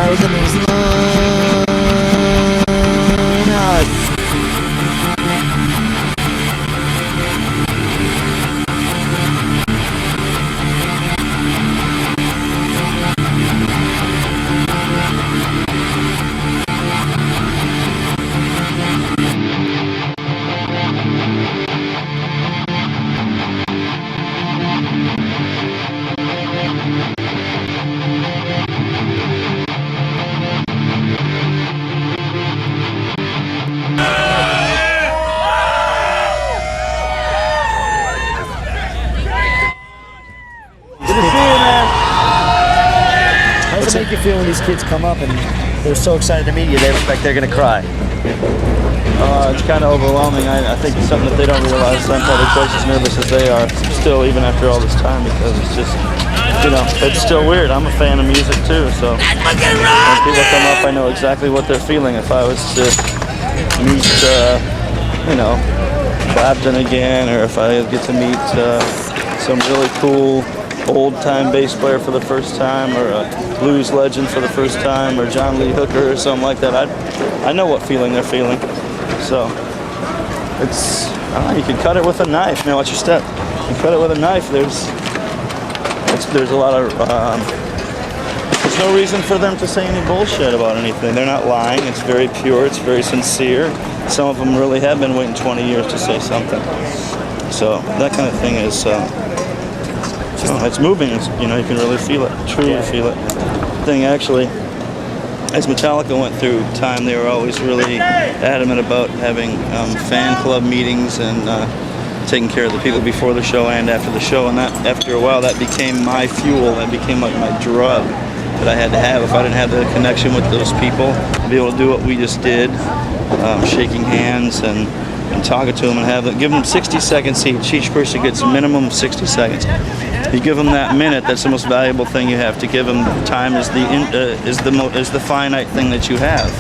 How does it make you feel when these kids come up and they're so excited to meet you, they look like they're going to cry? It's kind of overwhelming. I think it's something that they don't realize. I'm probably twice as nervous as they are still, even after all this time, because it's just, you know, it's still weird. I'm a fan of music too, so when people come up, I know exactly what they're feeling. If I was to meet, you know, Clapton again, or if I get to meet some really cool old-time bass player for the first time, or a blues legend for the first time, or John Lee Hooker or something like that, I know what feeling they're feeling. So it's, I don't know, you can cut it with a knife. Man, watch your step. You cut it with a knife. There's a lot of there's no reason for them to say any bullshit about anything. They're not lying. It's very pure. It's very sincere. Some of them really have been waiting 20 years to say something. So that kind of thing is, it's moving. It's, you know, you can really feel it, truly feel it. Thing actually, as Metallica went through time, they were always really adamant about having fan club meetings and taking care of the people before the show and after the show. And that, after a while, that became my fuel. That became like my drug that I had to have. If I didn't have the connection with those people, to be able to do what we just did, shaking hands and talking to them and give them 60 seconds each. Each person gets a minimum of 60 seconds. You give them that minute. That's the most valuable thing you have to give them. Time is the finite thing that you have.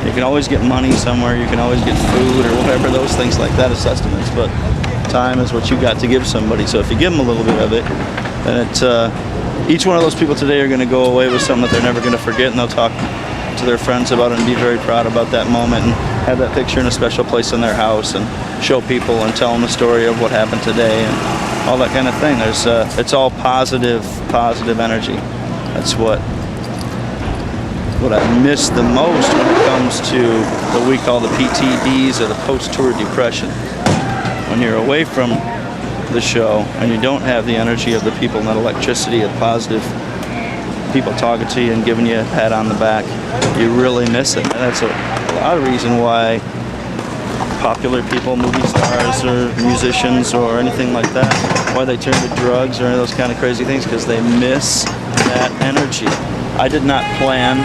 You can always get money somewhere. You can always get food or whatever, those things like that as sustenance. But time is what you got to give somebody. So if you give them a little bit of it, then each one of those people today are going to go away with something that they're never going to forget, and they'll talk to their friends about it and be very proud about that moment and have that picture in a special place in their house and show people and tell them the story of what happened today and all that kind of thing. It's all positive energy. That's what I miss the most when it comes to what we call the PTDs, or the post-tour depression. When you're away from the show and you don't have the energy of the people and that electricity of positive people talking to you and giving you a pat on the back, you really miss it. And that's a lot of reason why popular people, movie stars or musicians or anything like that, why they turn to drugs or any of those kind of crazy things, because they miss that energy. I did not plan,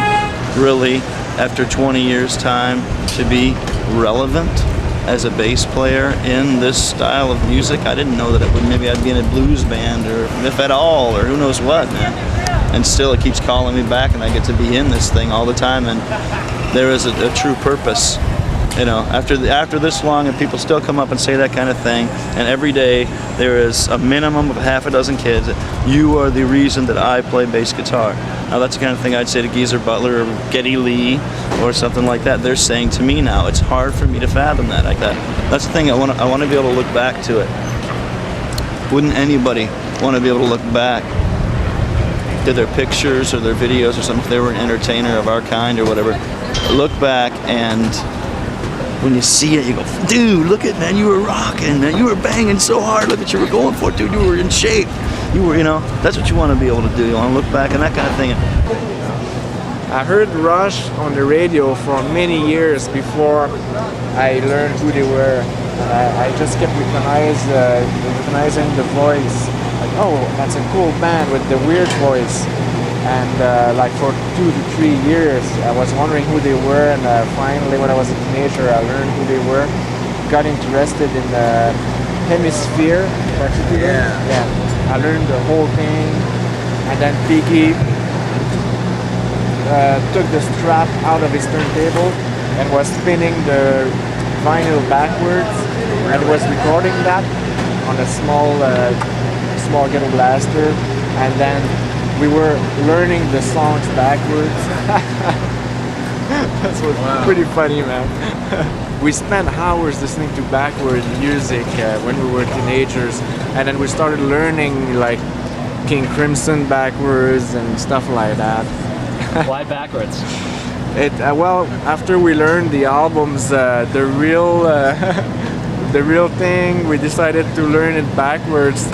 really, after 20 years time, to be relevant as a bass player in this style of music. I didn't know that it would, maybe I'd be in a blues band, or if at all, or who knows what, man. And still it keeps calling me back, and I get to be in this thing all the time, and there is a true purpose. You know, after this long, and people still come up and say that kind of thing, and every day there is a minimum of half a dozen kids. You are the reason that I play bass guitar. Now that's the kind of thing I'd say to Geezer Butler or Geddy Lee or something like that. They're saying to me now. It's hard for me to fathom that like that. That's the thing. I want to be able to look back to it. Wouldn't anybody want to be able to look back to their pictures or their videos or something, if they were an entertainer of our kind or whatever? Look back, and when you see it, you go, dude, look at, man, you were rocking, man, you were banging so hard, look what you were going for, dude, you were in shape, you were, you know, that's what you want to be able to do. You want to look back and that kind of thing. I heard Rush on the radio for many years before I learned who they were. I just kept recognizing the voice, like, oh, that's a cool band with the weird voice. And like for 2 to 3 years, I was wondering who they were, and finally, when I was a teenager, I learned who they were. Got interested in the Hemisphere, particularly. Yeah. I learned the whole thing, and then Piggy took the strap out of his turntable and was spinning the vinyl backwards, and was recording that on a small ghetto blaster, and then we were learning the songs backwards. That was pretty funny, man. We spent hours listening to backward music when we were teenagers, and then we started learning like King Crimson backwards and stuff like that. Why backwards? Well, after we learned the albums, the real thing, we decided to learn it backwards.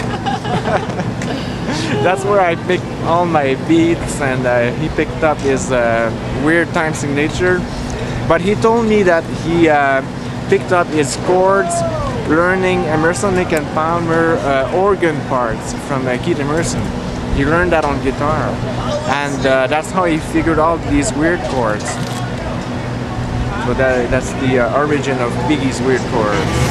That's where I picked all my beats, and he picked up his weird time signature. But he told me that he picked up his chords learning Emerson, Lake and Palmer organ parts from Keith Emerson. He learned that on guitar, and that's how he figured out these weird chords. So that's the origin of Piggy's weird chords.